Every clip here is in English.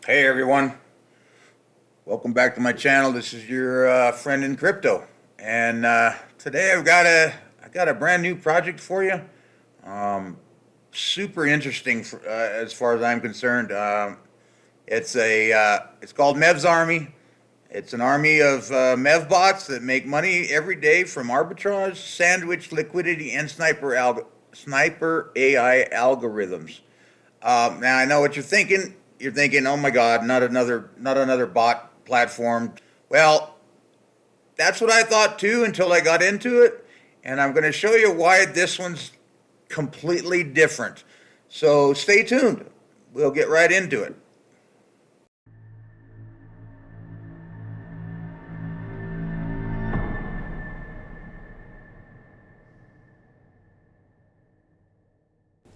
Hey everyone, welcome back to my channel. This is your friend in crypto, and today I got a brand new project for you. Super interesting as far as I'm concerned. It's called MEV's Army. It's an army of MEV bots that make money every day from arbitrage, sandwich, liquidity, and sniper AI algorithms. Now I know what you're thinking. You're thinking, "Oh my God, not another bot platform." Well, that's what I thought too until I got into it, and I'm going to show you why this one's completely different. So stay tuned. We'll get right into it.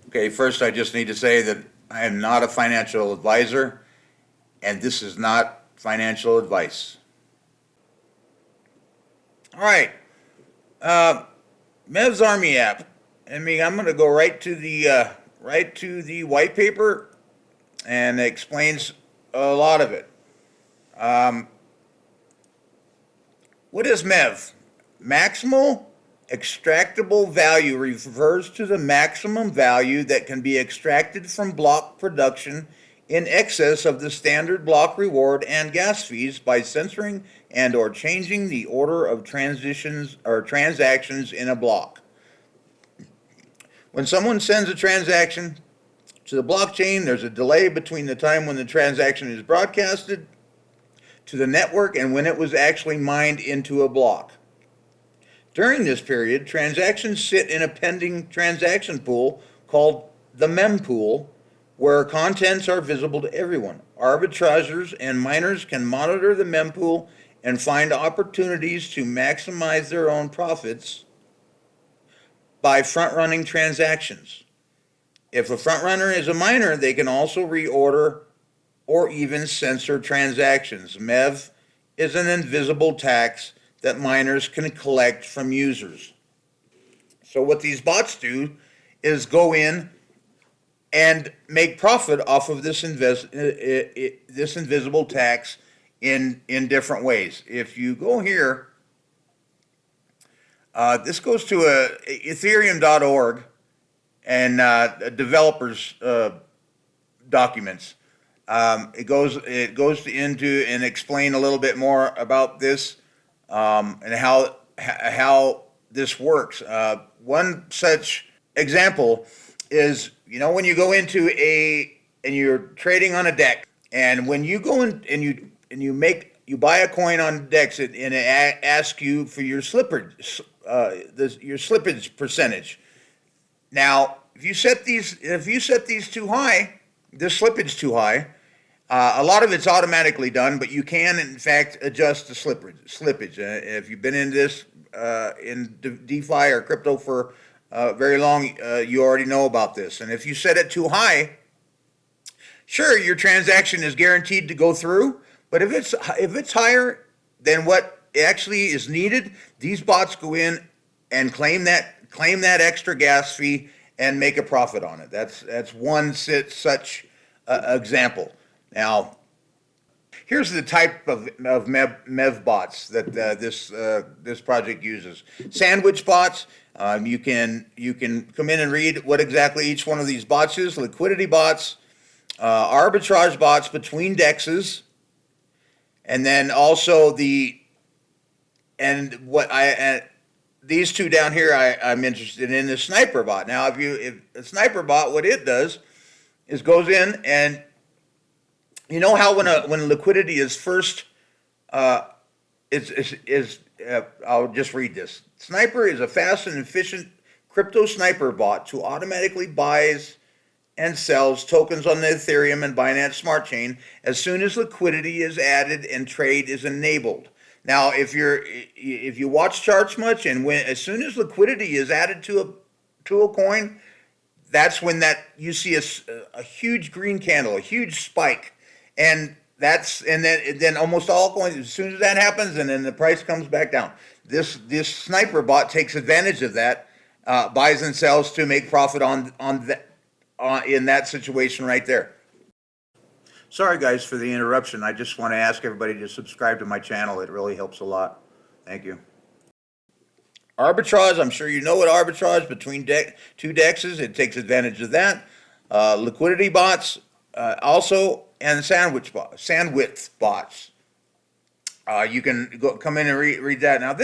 Okay, first I just need to say that I am not a financial advisor, and this is not financial advice. All right, MEV's Army app. I'm going to go right to the white paper, and it explains a lot of it. What is MEV? Maximal extractable value refers to the maximum value that can be extracted from block production in excess of the standard block reward and gas fees by censoring and or changing the order of transitions or transactions in a block. When someone sends a transaction to the blockchain, there's a delay between the time when the transaction is broadcasted to the network and when it was actually mined into a block. During this period, transactions sit in a pending transaction pool called the mempool, where contents are visible to everyone. Arbitrageurs and miners can monitor the mempool and find opportunities to maximize their own profits by front-running transactions. If a front-runner is a miner, they can also reorder or even censor transactions. MEV is an invisible tax that miners can collect from users. So what these bots do is go in and make profit off of this invisible tax in different ways. If you go here, this goes to ethereum.org and developers documents. It goes into and explain a little bit more about this. And how this works. One such example is, when you go into and you're trading on a deck, and when you go in and you buy a coin on DEX, and it asks you for your slippage, your slippage percentage. Now, if you set these too high, this slippage too high. A lot of it's automatically done, but you can, in fact, adjust the slippage. If you've been in this, in DeFi or crypto for very long, you already know about this. And if you set it too high, sure, your transaction is guaranteed to go through. But if it's higher than what actually is needed, these bots go in and claim that extra gas fee and make a profit on it. That's one such example. Now, here's the type of MEV bots that this project uses. Sandwich bots. You can come in and read what exactly each one of these bots is. Liquidity bots, arbitrage bots between dexes, and then also these two down here I'm interested in the sniper bot. Now, if a sniper bot, what it does is goes in and how when liquidity is first, I'll just read this. Sniper is a fast and efficient crypto sniper bot who automatically buys and sells tokens on the Ethereum and Binance Smart Chain as soon as liquidity is added and trade is enabled. Now, if you watch charts much, and as soon as liquidity is added to a coin, that's when you see a huge green candle, a huge spike. And then almost all coins, as soon as that happens, and then the price comes back down. This sniper bot takes advantage of that, buys and sells to make profit in that situation right there. Sorry, guys, for the interruption. I just want to ask everybody to subscribe to my channel. It really helps a lot. Thank you. Arbitrage, I'm sure you know what arbitrage between two dexes. It takes advantage of that. Liquidity bots, also, and sandwich bots. You can come in and read that. Now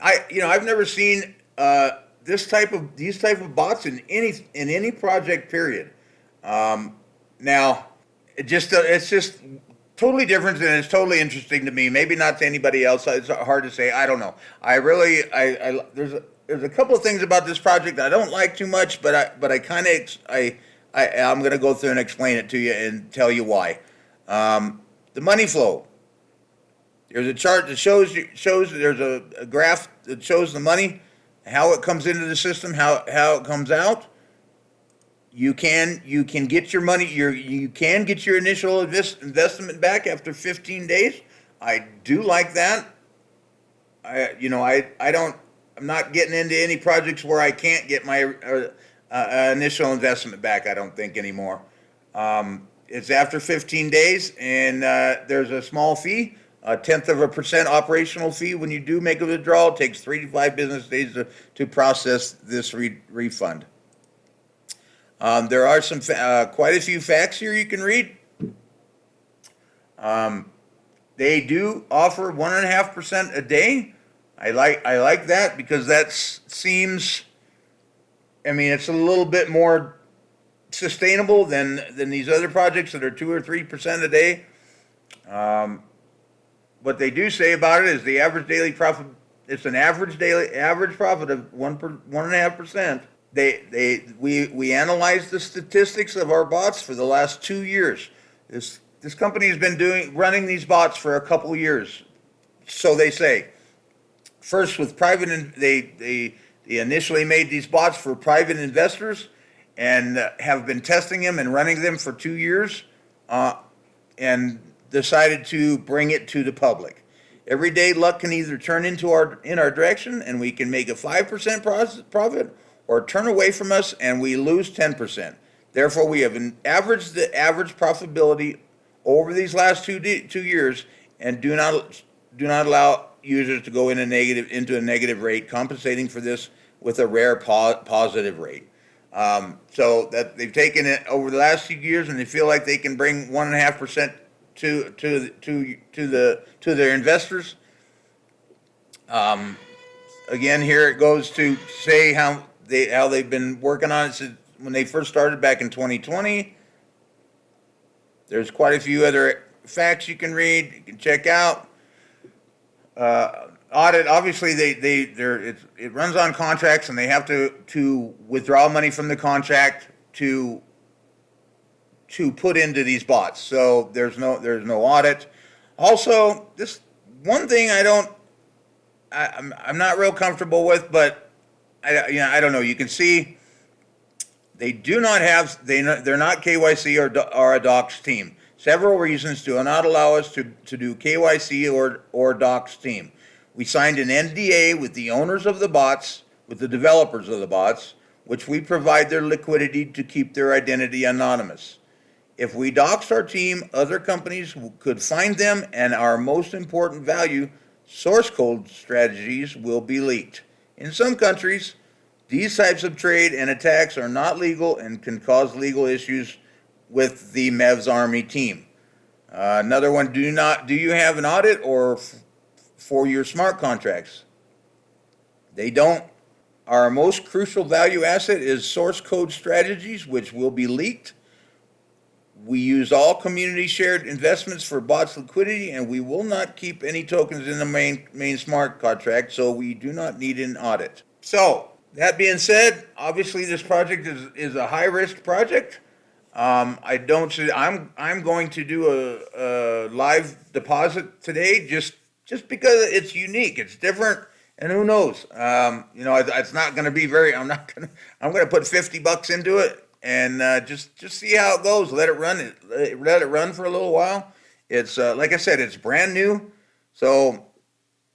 I've never seen these type of bots in any project. Period. Now, it's just totally different, and it's totally interesting to me. Maybe not to anybody else. It's hard to say. I don't know. There's a couple of things about this project I don't like too much, but I'm going to go through and explain it to you and tell you why. The money flow. There's a chart that shows there's a graph that shows the money, how it comes into the system, how it comes out. You can get your money. You can get your initial investment back after 15 days. I do like that. I'm not getting into any projects where I can't get my initial investment back. I don't think anymore. It's after 15 days, and there's a small fee, 0.1% operational fee when you do make a withdrawal. It takes 3 to 5 business days to process this refund. There are some quite a few facts here you can read. They do offer 1.5% a day. I like that because that seems. I mean, it's a little bit more sustainable than these other projects that are 2 or 3% a day. What they do say about it is the average daily profit. It's an average profit of 1.5%. We analyzed the statistics of our bots for the last 2 years. This company has been running these bots for a couple of years, so they say. First, with private, they initially made these bots for private investors, and have been testing them and running them for 2 years, and decided to bring it to the public. Every day, luck can either turn in our direction, and we can make a 5% profit, or turn away from us and we lose 10%. Therefore, we have the average profitability over these last 2 years, and do not allow users to go into a negative rate, compensating for this with a rare positive rate. So that they've taken it over the last few years, and they feel like they can bring 1.5% to their investors. Again, here it goes to say how they've been working on it since when they first started back in 2020. There's quite a few other facts you can read, you can check out. Audit, obviously it runs on contracts, and they have to withdraw money from the contract to put into these bots. So there's no audit. Also, this one thing I'm not real comfortable with, but I don't know. You can see they do not have they're not KYC or a docs team. Several reasons do not allow us to do KYC or docs team. We signed an NDA with the owners of the bots, with the developers of the bots, which we provide their liquidity to keep their identity anonymous. If we doxed our team, other companies could find them, and our most important value, source code strategies, will be leaked. In some countries, these types of trade and attacks are not legal and can cause legal issues with the MEV's Army team. Another one, do you have an audit for your smart contracts? They don't. Our most crucial value asset is source code strategies, which will be leaked. We use all community shared investments for bots liquidity, and we will not keep any tokens in the main smart contract, so we do not need an audit. So, that being said, obviously this project is a high risk project. I'm going to do a live deposit today just because it's unique, it's different, and who knows? It's not going to be I'm going to put $50 into it and just see how it goes. Let it run for a little while. It's like I said, it's brand new, so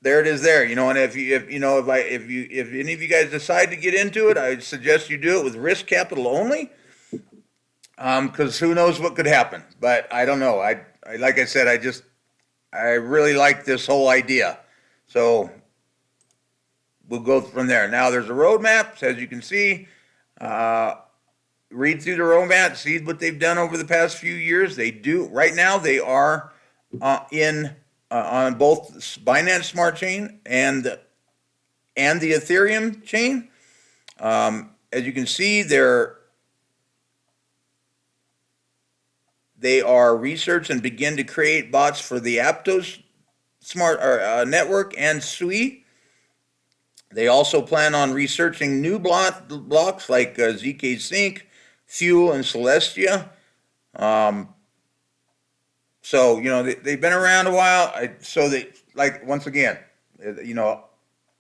there it is there. And if any of you guys decide to get into it, I suggest you do it with risk capital only. Because who knows what could happen, but I don't know. I like I said, I really like this whole idea. So we'll go from there. Now there's a roadmap, as you can see. Uh, Read through the roadmap, see what they've done over the past few years. They do right now. They are in on both Binance Smart Chain and the Ethereum chain. As you can see, they are research and begin to create bots for the Aptos smart network and SUI. They also plan on researching new blocks like ZK Sync, Fuel, and Celestia. So they've been around a while. So they like once again,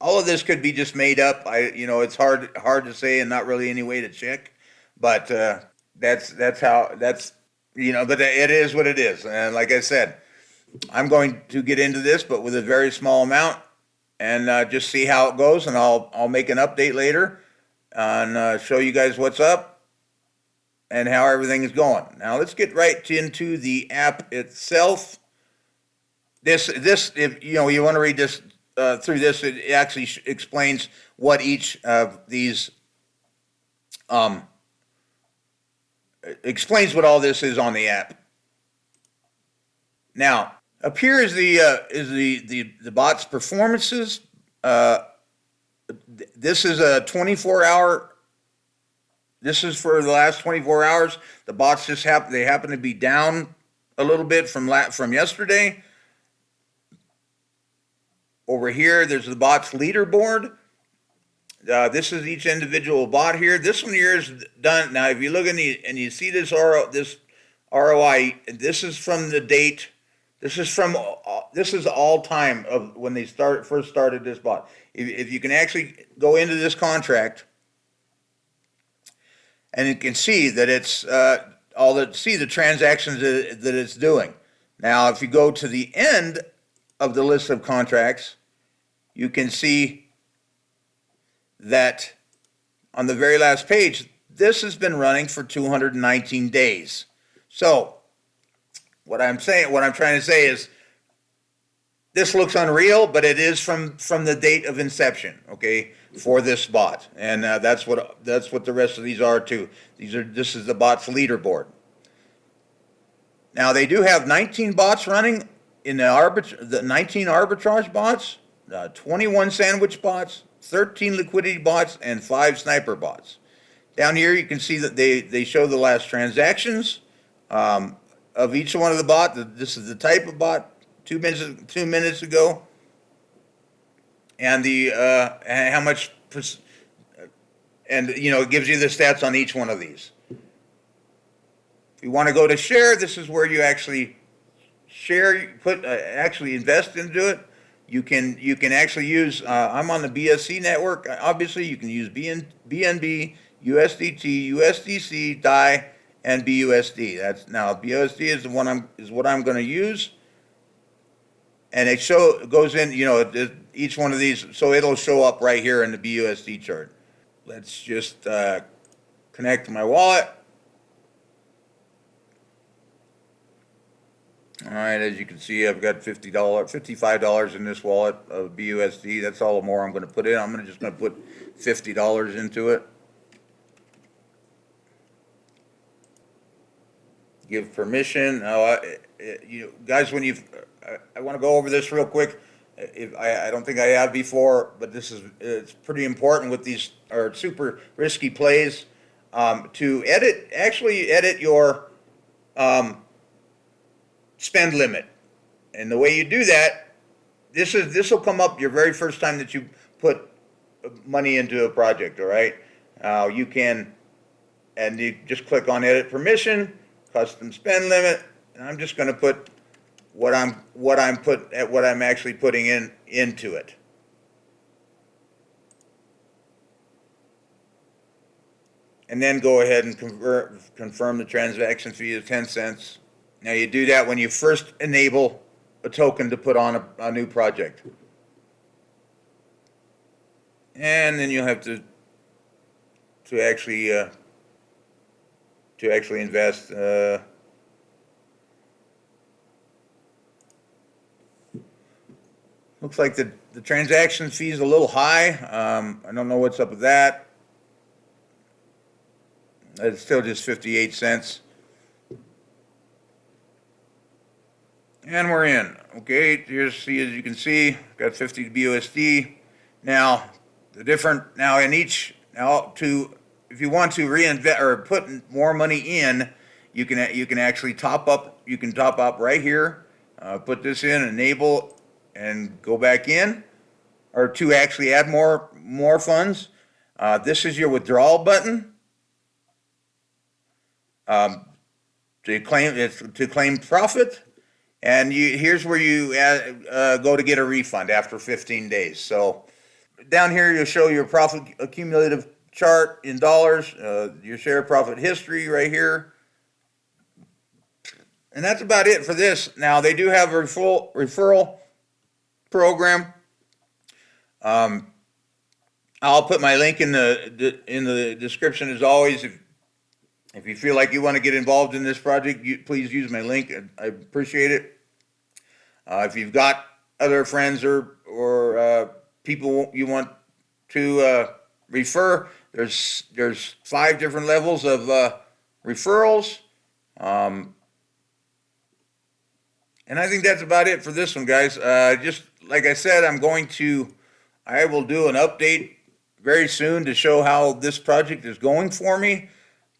all of this could be just made up. It's hard to say and not really any way to check, but that's how that's But it is what it is. And like I said, I'm going to get into this, but with a very small amount, and just see how it goes. And I'll make an update later and show you guys what's up and how everything is going. Now let's get right into the app itself. This if you want to read this through this, it actually explains what each of these explains what all this is on the app. Now, up here is the bot's performances. This is a 24-hour. This is for the last 24 hours. The bots just happen to be down a little bit from yesterday. Over here, there's the bot's leaderboard. This is each individual bot here. This one here is done. Now, if you look and you see this ROI, this is from the date. This is all time of when they first started this bot. If you can actually go into this contract, and you can see that it's the transactions that it's doing. Now, if you go to the end of the list of contracts, you can see that on the very last page, this has been running for 219 days. So what I'm trying to say is this looks unreal, but it is from the date of inception, okay, for this bot. And that's what the rest of these are too. This is the bot's leaderboard. Now they do have 19 bots running in the 19 arbitrage bots, 21 sandwich bots, 13 liquidity bots, and 5 sniper bots. Down here you can see that they show the last transactions of each one of the bots. This is the type of bot 2 minutes ago, and the how much, and it gives you the stats on each one of these. If you want to go to share, this is where you actually share, actually invest into it. You can actually use. I'm on the BSC network. Obviously, you can use BNB, USDT, USDC, DAI, and BUSD. Now BUSD is what I'm going to use, and it goes in. Each one of these, so it'll show up right here in the BUSD chart. Let's just connect my wallet. All right, as you can see, I've got $55 in this wallet of BUSD. That's all the more I'm going to put in. I'm just going to put $50 into it. Give permission. Now, guys, I want to go over this real quick. I don't think I have before, but it's pretty important with these super risky plays to edit your spend limit. And the way you do that, this will come up your very first time that you put money into a project. All right, you just click on edit permission, custom spend limit, and I'm just going to put what I'm actually putting into it. And then go ahead and confirm the transaction fee of 10 cents. Now you do that when you first enable a token to put on a new project. And then you'll have to to actually invest. Looks like the transaction fee is a little high. I don't know what's up with that. It's still just 58 cents. And we're in. Okay, here's, see, as you can see, got 50 BUSD. Now, now in each, if you want to reinvest or put more money in, you can actually top up. You can top up right here, put this in, enable, and go back in, or to actually add more funds. This is your withdrawal button. To claim profit, and here's where you go to get a refund after 15 days. So down here you'll show your profit accumulative chart in dollars, your share profit history right here. And that's about it for this. Now they do have a referral program. I'll put my link in the description as always. If you feel like you want to get involved in this project, please use my link. I appreciate it. If you've got other friends or people you want to refer, there's 5 different levels of referrals. And I think that's about it for this one, guys. Just like I said, I will do an update very soon to show how this project is going for me.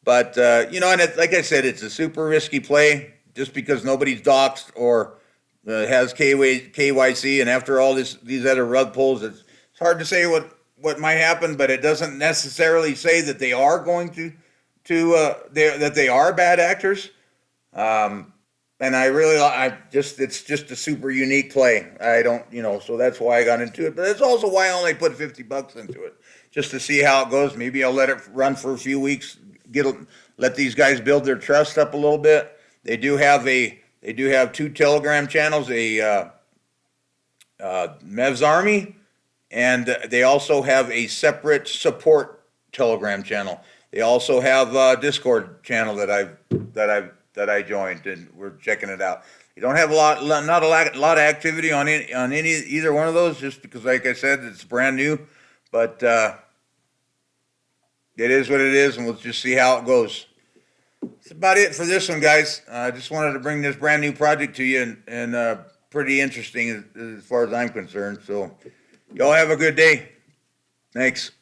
But, and like I said, it's a super risky play just because nobody's doxed or has KYC. And after all these other rug pulls, it's hard to say what might happen, but it doesn't necessarily say that they are going that they are bad actors. And it's just a super unique play. I don't, so that's why I got into it. But it's also why I only put $50 into it, just to see how it goes. Maybe I'll let it run for a few weeks, let these guys build their trust up a little bit. They do have 2 Telegram channels, a MEV's Army, and they also have a separate support Telegram channel. They also have a Discord channel that I joined, and we're checking it out. You don't have not a lot of activity on either one of those, just because, like I said, it's brand new. But it is what it is, and we'll just see how it goes. That's about it for this one, guys. I just wanted to bring this brand new project to you, and pretty interesting as far as I'm concerned. So y'all have a good day. Thanks.